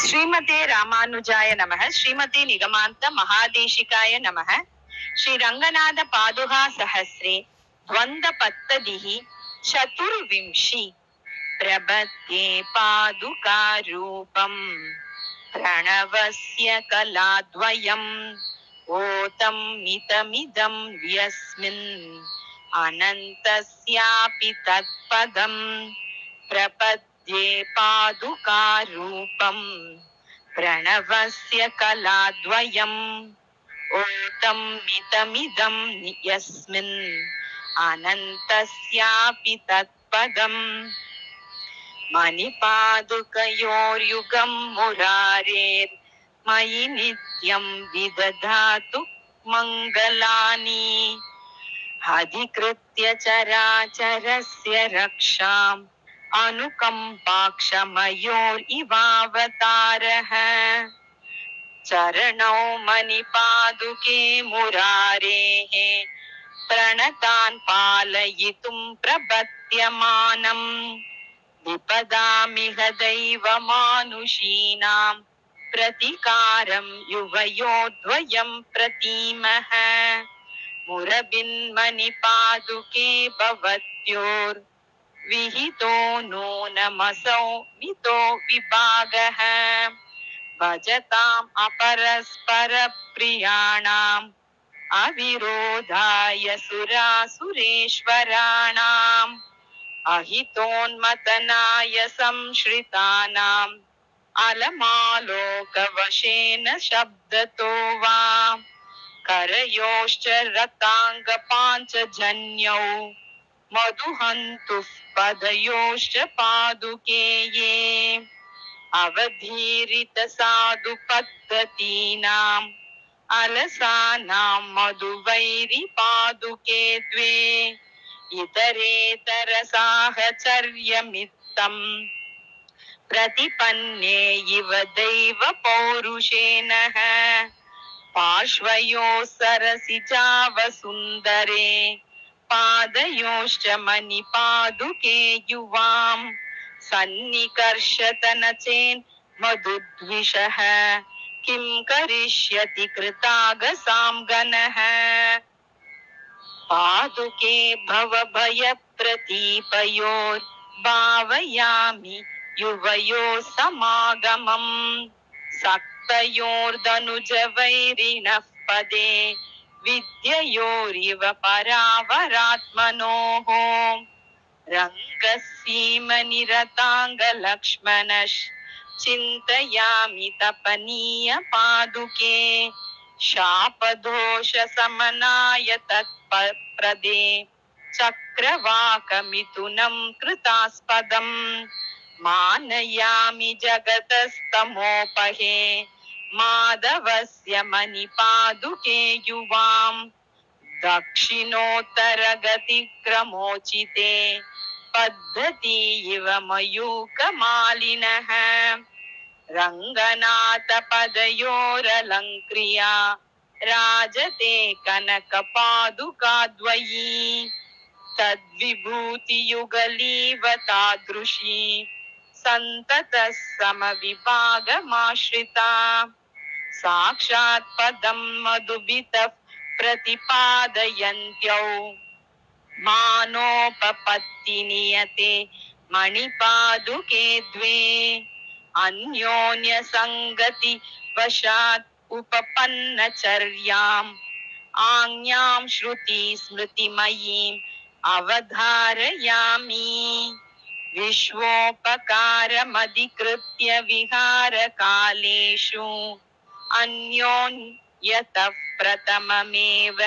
श्रीमते रामानुजाय नमः। श्रीमते निगमान्त महादेशिकाय नमः। श्री रंगनाथ पादुका सहस्रे द्वन्द्वपत्तदिः चतुर्विंशी प्रबध्ये पादुका रूपम् प्रणवस्य कलाद्वयम् ओतं मितमिदं यस्मिन् अनन्तस्यापि तत्पदम् प्रपद्ये पादुका रूपम् प्रणवस्य कलाद्वयम् ओतं मितमिदं यस्मिन् अनन्तस्यापि तत्पदम् मणिपादुकयोर्युगं मुरारेर्मयि नित्यं विदधातु मङ्गलानि अधिकृत्य चराचरस्य रक्षाम् अनुकम्पाक्षमयोरिवावतारः चरणौ मणिपादुके मुरारेः प्रणतान् पालयितुं प्रपद्यमानम् विपदामिह दैवमानुषीणां प्रतिकारं युवयोर्द्वयं प्रतीमः मुरबिन्मणिपादुके भवत्योर्विहितो नूनमसौ मितो विभागः भजताम् अपरस्परप्रियाणाम् अविरोधाय सुरासुरेश्वराणाम् अहितोन्मतनाय संश्रितानाम् अलमालोकवशेन शब्दतो वा करयोश्च रताङ्गपाञ्चजन्यौ मधुहन्तुः पदयोश्च पादुके ये अवधीरित साधु पद्धतीनाम् अलसानां मधुवैरि पादुके द्वे इतरेतर साहचर्यमित्तम् प्रतिपन्ने इव दैव पौरुषेणः पार्श्वयोः सरसिजावसुन्दरे पादयोश्च मणिपादुके युवाम् सन्निकर्षतनचेन् मधुद्विषः किं करिष्यति कृतागसां गणः पादुके भवभयप्रतीपयोर्भावयामि युवयोः समागमम् सक्तयोर्दनुजवैरिणः पदे विद्ययोरिव परावरात्मनोः रङ्गसीमनिरताङ्गलक्ष्मणश् चिन्तयामि तपनीय पादुके शापदोषशमनाय तत्प्रदे चक्रवाकमिथुनं कृतास्पदम् मानयामि जगतस्तमोपहे माधवस्य मणिपादुके युवाम् दक्षिणोत्तरगतिक्रमोचिते पद्धति इव मयूकमालिनः रङ्गनाथपदयोरलङ्क्रिया राजते कनकपादुकाद्वयी तद्विभूतियुगलीव तादृशी सन्ततः समविभागमाश्रिता साक्षात् पदं मधुभितः प्रतिपादयन्त्यौ मानोपपत्तिनियते मणिपादुके द्वे अन्योन्यसङ्गति वशात् उपपन्नचर्याम् आज्ञां श्रुति स्मृतिमयीम् अवधारयामि विश्वोपकारमधिकृत्य विहारकालेषु अन्योन्यतः प्रथममेव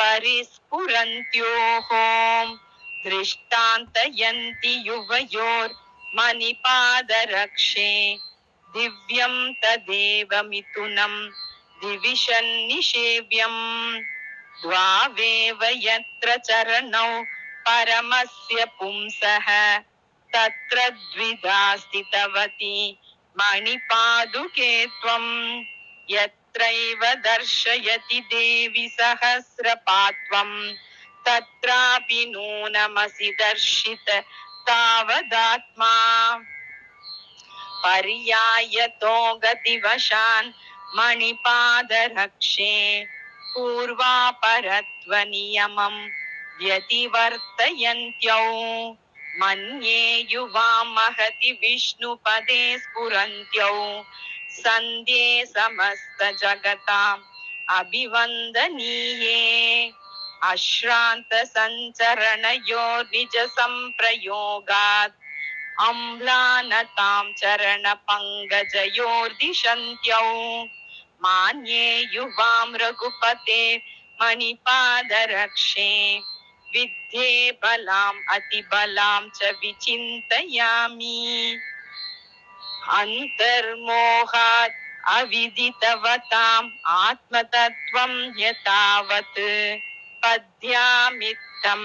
परिस्फुरन्त्योः दृष्टान्तयन्ति युवयोर्मणिपादरक्षे दिव्यं तदेव मिथुनं दिविशन्निषेव्यम् द्वावेव यत्र चरणौ परमस्य पुंसः तत्र द्विधा स्थितवती मणिपादुके त्वम् यत्रैव दर्शयति देवी सहस्रपात्वम् तत्रापि नूनमसि दर्शित तावदात्मा पर्यायतो गतिवशान् मणिपादरक्षे पूर्वापरत्वनियमं व्यतिवर्तयन्त्यौ मन्ये युवां महति विष्णुपदे स्फुरन्त्यौ सन्ध्ये समस्तजगताम् अभिवन्दनीये अश्रान्तसञ्चरणयोर्निजसम्प्रयोगात् अम्लानतां चरणपङ्कजयोर्दिशन्त्यौ मान्ये युवां रघुपते मणिपादरक्षे विद्धे बलाम् अतिबलां च विचिन्तयामि अन्तर्मोहात् अविदितवताम् आत्मतत्त्वं यतावत् पद्यामित्थं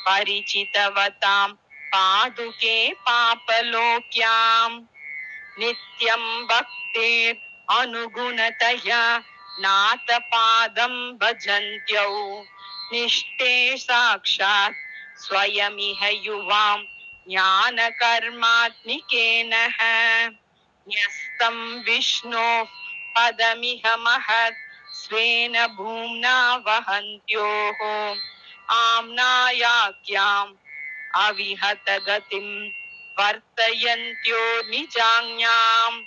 परिचितवतां पादुके पापलोक्याम् नित्यं भक्तेर् अनुगुणतया नाथपादं भजन्त्यौ निष्ठे साक्षात् स्वयमिह युवां ज्ञानकर्मात्मिकेनः न्यस्तं विष्णोः पदमिह महत् स्वेन भूम्ना वहन्त्योः आम्नायाख्याम् अविहतगतिं वर्तयन्त्यो निजाज्ञाम्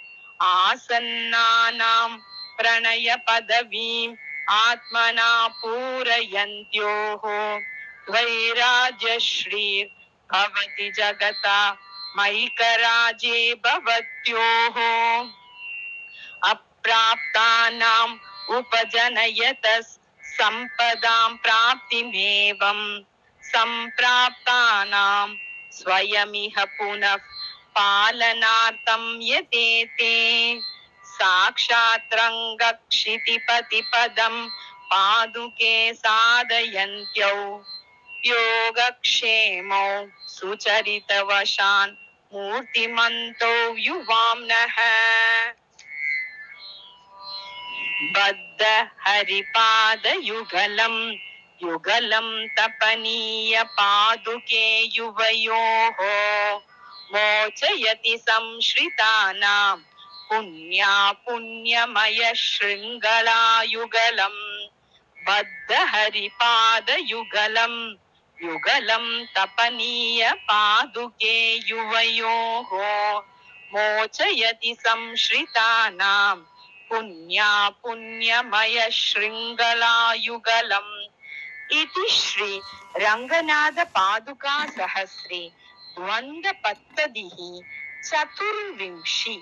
आसन्नानां प्रणयपदवीम् आत्मना पूरयन्त्योः वैराज्यश्रीर्भवति जगता मैकराजे भवत्योः अप्राप्तानाम् उपजनयतः सम्पदां प्राप्तिमेवं सम्प्राप्तानां स्वयमिह पुनः पालनार्थं यतेते साक्षात् रङ्गक्षितिपतिपदं पादुके साधयन्त्यौ योगक्षेमौ सुचरितवशान् मूर्तिमन्तौ युवाम्नः बद्ध हरिपादयुगलं युगलं तपनीय पादुके युवयोः मोचयति संश्रितानां पुण्या पुण्यमय शृङ्गलायुगलं बद्ध हरिपादयुगलं युगलं तपनीय पादुके युवयोः मोचयति संश्रितानां पुण्या पुण्यमय शृङ्गलायुगलम् इति श्री रंगनाथ पादुका सहस्रे द्वन्द्वपत्तदिः चतुर्विंशी